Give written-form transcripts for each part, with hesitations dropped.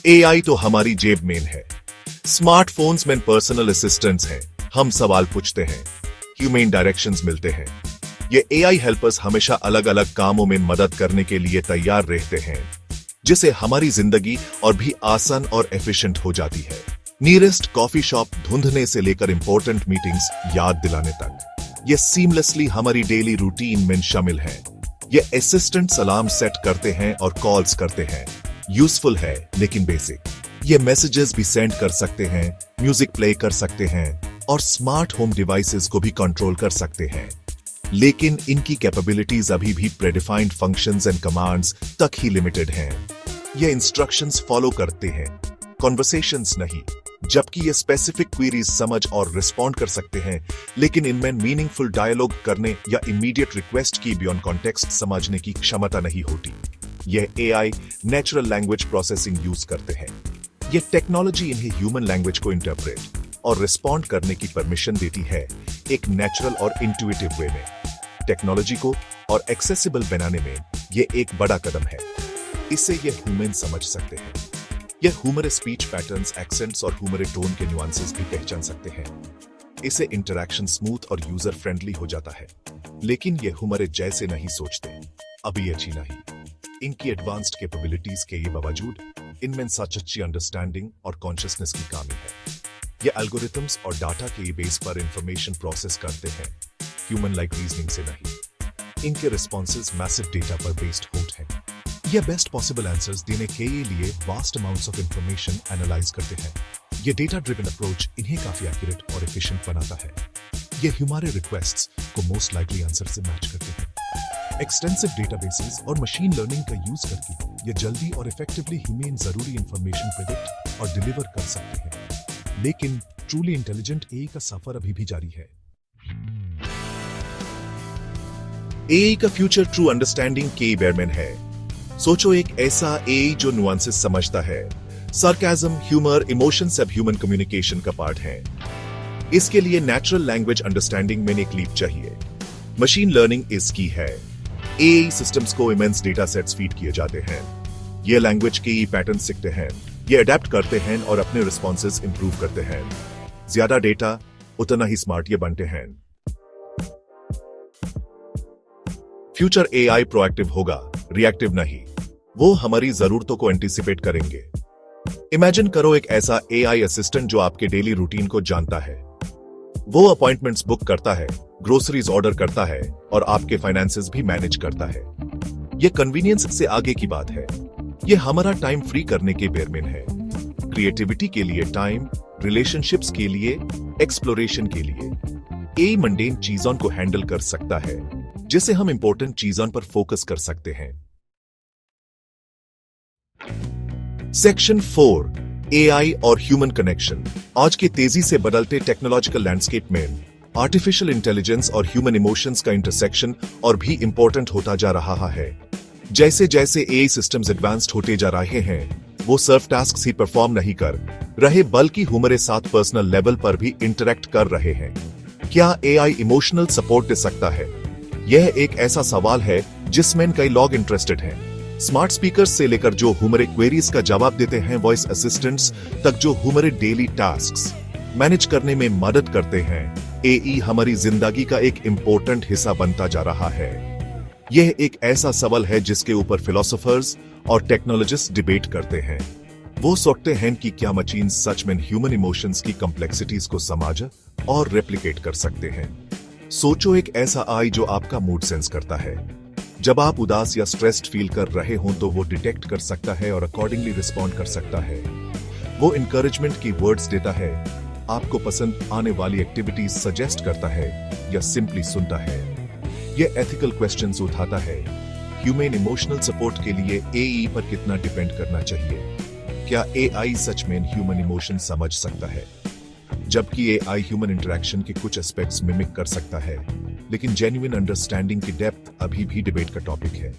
AI तो हमारी जेब में है। स्मार्टफोन्स में पर्सनल असिस्टेंट्स हैं। हम सवाल पूछते हैं, ह्यूमन डायरेक्शंस मिलते हैं। ये एआई हेल्पर्स हमेशा अलग अलग कामों में मदद करने के लिए तैयार रहते हैं, जिससे हमारी जिंदगी और भी आसान और एफिशिएंट हो जाती है। नियरेस्ट कॉफी शॉप ढूंढने से लेकर इंपॉर्टेंट मीटिंग्स याद दिलाने तक, ये सीमलेसली हमारी डेली रूटीन में शामिल है। ये असिस्टेंट्स अलार्म सेट करते हैं और कॉल्स करते हैं। यूजफुल है लेकिन बेसिक। ये मैसेजेस भी सेंड कर सकते हैं, म्यूजिक प्ले कर सकते हैं और स्मार्ट होम डिवाइसेस को भी कंट्रोल कर सकते हैं। लेकिन इनकी कैपेबिलिटीज अभी भी प्रेडिफाइंड फंक्शंस एंड कमांड्स तक ही लिमिटेड हैं। ये इंस्ट्रक्शंस फॉलो करते हैं, कॉन्वर्सेशंस नहीं। जबकि ये स्पेसिफिक क्वेरीज समझ और रिस्पॉन्ड कर सकते हैं, लेकिन इनमें मीनिंगफुल डायलॉग करने या इमीडिएट रिक्वेस्ट की बियॉन्ड कॉन्टेक्स्ट समझने की क्षमता नहीं होती। यह AI natural language processing use करते हैं। यह टेक्नोलॉजी इन्हें ह्यूमन लैंग्वेज को इंटरप्रेट और रिस्पॉन्ड करने की परमिशन देती है, एक नेचुरल और इंट्यूटिव वे में। टेक्नोलॉजी को और एक्सेसिबल बनाने में यह एक बड़ा कदम है। इससे यह ह्यूमन समझ सकते हैं। यह ह्यूमरस स्पीच पैटर्न्स, एक्सेंट्स और ह्यूमरस टोन के न्यूआंसेस भी पहचान सकते हैं। इससे इंटरैक्शन स्मूथ और यूजर फ्रेंडली हो जाता है। लेकिन यह ह्यूमरस जैसे नहीं सोचते, अभी अच्छी नहीं। इनकी एडवांस्ड कैपेबिलिटीज के ये बावजूद इनमें सच अच्छी अंडरस्टैंडिंग और कॉन्शियसनेस की कमी है। ये एल्गोरिथम्स और डाटा के बेस पर इंफॉर्मेशन प्रोसेस करते हैं, ह्यूमन लाइक रीजनिंग से नहीं। इनके रिस्पॉन्सेज मैसिव डेटा पर बेस्ड होते हैं। ये बेस्ट पॉसिबल आंसर्स देने के लिए vast amounts of information analyse करते हैं। ये डेटा ड्रिवन अप्रोच इन्हें काफी एक्यूरेट और एफिशिएंट बनाता है। ये हमारे रिक्वेस्ट्स को मोस्ट लाइकली आंसर से मैच करते हैं। एक्सटेंसिव डेटाबेसेस और मशीन लर्निंग का यूज करके ये जल्दी और इफेक्टिवली ह्यूमन जरूरी इंफॉर्मेशन प्रेडिक्ट और डिलीवर कर सकते हैं। लेकिन ट्रूली इंटेलिजेंट एआई का सफर अभी भी जारी है। एआई का फ्यूचर ट्रू अंडरस्टैंडिंग के बेयरमैन है। सोचो एक ऐसा एआई जो नुआंसेस समझता है। सरकाज़म, ह्यूमर, इमोशन सब ह्यूमन कम्युनिकेशन का पार्ट है। इसके लिए नेचुरल लैंग्वेज अंडरस्टैंडिंग में एक लीप चाहिए। मशीन लर्निंग इसकी है। एआई सिस्टम्स को इमेंस डेटा सेट्स फीड किए जाते हैं। ये लैंग्वेज के पैटर्न सीखते हैं, ये अडेप्ट करते हैं और अपने रिस्पॉन्सेज इंप्रूव करते हैं। ज्यादा डेटा उतना ही स्मार्ट ये बनते हैं। फ्यूचर एआई प्रोएक्टिव होगा, रिएक्टिव नहीं। वो हमारी जरूरतों को एंटीसिपेट करेंगे। इमेजिन करो एक ऐसा एआई असिस्टेंट जो आपके डेली रूटीन को जानता है। वो अपॉइंटमेंट्स बुक करता है, ग्रोसरीज ऑर्डर करता है और आपके फाइनेंसेस भी मैनेज करता है। ये कन्वीनियंस से आगे की बात है। ये हमारा टाइम फ्री करने के बेयरमैन है। क्रिएटिविटी के लिए टाइम, रिलेशनशिप्स के लिए, एक्सप्लोरेशन के लिए। एआई मंडेन चीजों को हैंडल कर सकता है, जिसे हम इंपॉर्टेंट चीजों पर फोकस कर सकते हैं। सेक्शन 4, एआई और ह्यूमन कनेक्शन। आज के तेजी से बदलते टेक्नोलॉजिकल लैंडस्केप में आर्टिफिशियल इंटेलिजेंस और ह्यूमन इमोशंस का इंटरसेक्शन और भी इंपॉर्टेंट होता जा रहा है। जैसे जैसे एआई सिस्टम्स एडवांस्ड होते जा रहे हैं, वो सिर्फ टास्क ही परफॉर्म नहीं कर रहे, बल्कि हमारे साथ पर्सनल लेवल पर भी इंटरेक्ट कर रहे हैं। क्या एआई इमोशनल सपोर्ट दे सकता है? यह एक ऐसा सवाल है जिसमें कई लोग इंटरेस्टेड हैं। स्मार्ट स्पीकर्स से लेकर जो हमारे क्वेरीज का जवाब देते हैं, वॉइस असिस्टेंट्स तक जो हमारे डेली टास्क्स मैनेज करने में मदद करते हैं, एआई हमारी जिंदगी का एक इंपॉर्टेंट हिस्सा बनता जा रहा है। यह एक ऐसा सवाल है जिसके ऊपर फिलोसोफर्स और टेक्नोलॉजिस्ट डिबेट करते हैं। वो सोचते हैं कि क्या मशीन सच में ह्यूमन इमोशंस की कॉम्प्लेक्सिटीज को समझ और रेप्लिकेट कर सकते हैं। सोचो एक ऐसा आई जो आपका मूड सेंस करता है। जब आप उदास या स्ट्रेस्ड फील कर रहे हो तो वो डिटेक्ट कर सकता है और अकॉर्डिंगली रिस्पॉन्ड कर सकता है। वो इंकरेजमेंट की वर्ड्स देता है, आपको पसंद आने वाली एक्टिविटीज सजेस्ट करता है या सिंपली सुनता है। ये एथिकल क्वेश्चंस उठाता है। ह्यूमन इमोशनल सपोर्ट के लिए एआई पर कितना डिपेंड करना चाहिए? क्या एआई सच में ह्यूमन इमोशन समझ सकता है? जबकि एआई ह्यूमन इंटरेक्शन के कुछ एस्पेक्ट्स मिमिक कर सकता है, लेकिन जेन्युइन अंडरस्टैंडिंग की डेप्थ अभी भी डिबेट का टॉपिक है।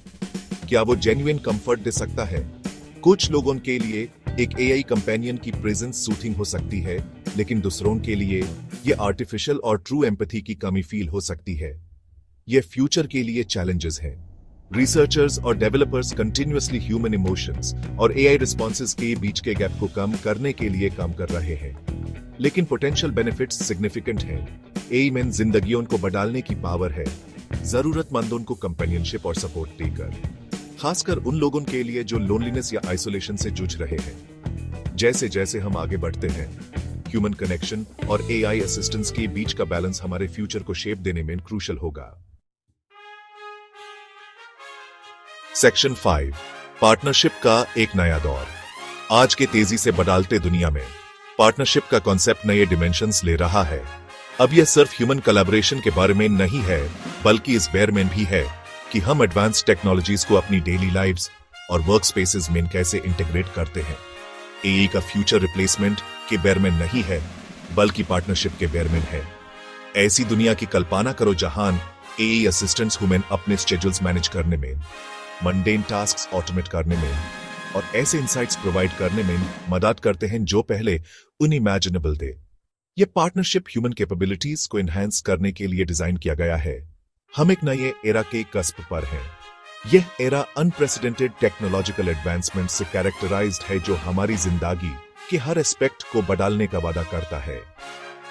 क्या वो जेन्युइन कंफर्ट दे सकता है? कुछ लोगों के लिए एक एआई कंपेनियन की प्रेजेंस सूथिंग हो सकती है, लेकिन दूसरों के लिए ये आर्टिफिशियल और ट्रू एम्पैथी की कमी फील हो सकती है। ये फ्यूचर के लिए चैलेंजेस हैं। रिसर्चर्स और डेवलपर्स कंटिन्यूअसली ह्यूमन इमोशंस और एआई रिस्पॉन्सेज के बीच के गैप को कम करने के लिए काम कर रहे हैं। लेकिन पोटेंशियल बेनिफिट्स सिग्निफिकेंट हैं। एआई में जिंदगियों को बदलने की पावर है, जरूरतमंदों को कंपेनियनशिप और सपोर्ट देकर, खासकर उन लोगों के लिए जो लोनलीनेस या आइसोलेशन से जूझ रहे हैं। जैसे जैसे हम आगे बढ़ते हैं, ह्यूमन कनेक्शन और एआई असिस्टेंस के बीच का बैलेंस हमारे फ्यूचर को शेप देने में क्रूशल होगा। सेक्शन 5, पार्टनरशिप का एक नया दौर। आज के तेजी से बदलते दुनिया में पार्टनरशिप का कॉन्सेप्ट नए डिमेंशंस ले रहा है। अब यह सिर्फ ह्यूमन कोलैबोरेशन के बारे में नहीं है, बल्कि इस बारे में भी है कि हम एडवांस टेक्नोलॉजीज को अपनी डेली लाइव्स और वर्क स्पेसेस में कैसे इंटीग्रेट करते हैं। एआई का फ्यूचर रिप्लेसमेंट के बारे में नहीं है, बल्कि पार्टनरशिप के बारे में है। ऐसी दुनिया की कल्पना करो जहां एआई असिस्टेंट्स ह्यूमन अपने शेड्यूल्स मैनेज करने में, मंडेन टास्क्स ऑटोमेट करने में और ऐसे इंसाइट्स प्रोवाइड करने में मदद करते हैं जो पहले अनइमेजिनेबल थे। यह पार्टनरशिप ह्यूमन कैपेबिलिटीज को एनहांस करने के लिए डिजाइन किया गया है। हम एक नए एरा के कस्प पर हैं। यह एरा अनप्रेसिडेंटेड टेक्नोलॉजिकल एडवांसमेंट से कैरेक्टराइज्ड है, जो हमारी जिंदगी के हर एस्पेक्ट को बदलने का वादा करता है।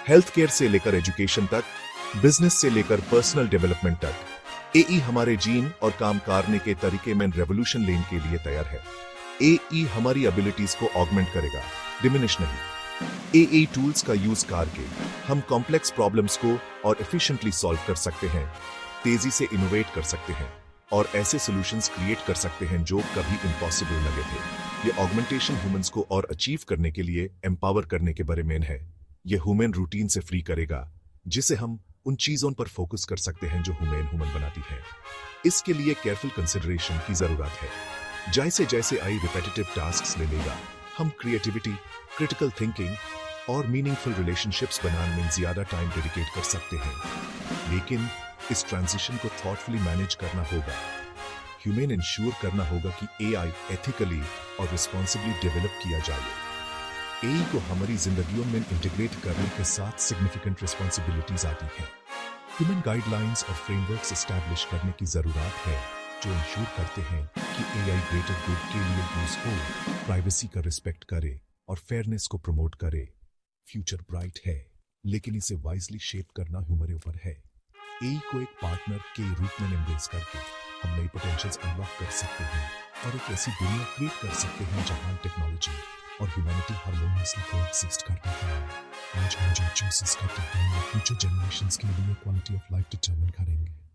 हेल्थ केयर से लेकर एजुकेशन तक, बिजनेस से लेकर पर्सनल डेवलपमेंट तक, एआई हमारे जीन और काम करने के तरीके में रेवोल्यूशन लेने के लिए तैयार है। एआई हमारी एबिलिटीज को ऑगमेंट करेगा, डिमिनिश नहीं। एआई टूल्स का यूज करके हम कॉम्प्लेक्स प्रॉब्लम्स को और एफिशिएंटली सॉल्व कर सकते हैं, तेजी से इनोवेट कर सकते हैं और ऐसे सॉल्यूशंस क्रिएट कर सकते हैं जो कभी इम्पॉसिबल लगे थे। ये ऑगमेंटेशन ह्यूमंस को और अचीव करने के लिए एम्पावर करने के बारे में है। यह ह्यूमन रूटीन से फ्री करेगा, जिसे हम उन चीजों पर फोकस कर सकते हैं जो ह्यूमन बनाती है। इसके लिए केयरफुल कंसिडरेशन की जरूरत है। जैसे जैसे आई रिपीटेटिव टास्क्स ले लेगा, हम क्रिएटिविटी, क्रिटिकल थिंकिंग और मीनिंगफुल रिलेशनशिप्स बनाने में ज्यादा टाइम डेडिकेट कर सकते हैं। लेकिन इस ट्रांजिशन को थॉटफुली मैनेज करना होगा। ह्यूमन इंश्योर करना होगा कि एआई एथिकली और रिस्पॉन्सिबली डेवलप किया जाए। एआई को हमारी जिंदगियों में इंटीग्रेट करने के साथ सिग्निफिकेंट रिस्पॉन्सिबिलिटीज आती हैं। ह्यूमन गाइडलाइंस और फ्रेमवर्क्स एस्टैब्लिश करने की जरूरत है, जो इंश्योर करते हैं कि एआई ग्रेटर गुड के लिए यूज हो, प्राइवेसी का रिस्पेक्ट करे और फेयरनेस को प्रमोट करे। फ्यूचर ब्राइट है, लेकिन इसे वाइजली शेप करना हमारे ऊपर है। एआई को एक पार्टनर के रूप में एम्ब्रेस करके हम नई पोटेंशियल्स अनलॉक कर सकते हैं और एक ऐसी दुनिया क्रिएट कर सकते हैं जहां टेक्नोलॉजी और ह्यूमैनिटी हार्मोनियसली कोएग्जिस्ट करते हैं। आज हम जो चूजेस करते हैं वो फ्यूचर जनरेशंस के लिए क्वालिटी ऑफ लाइफ डिटरमाइन करेंगे।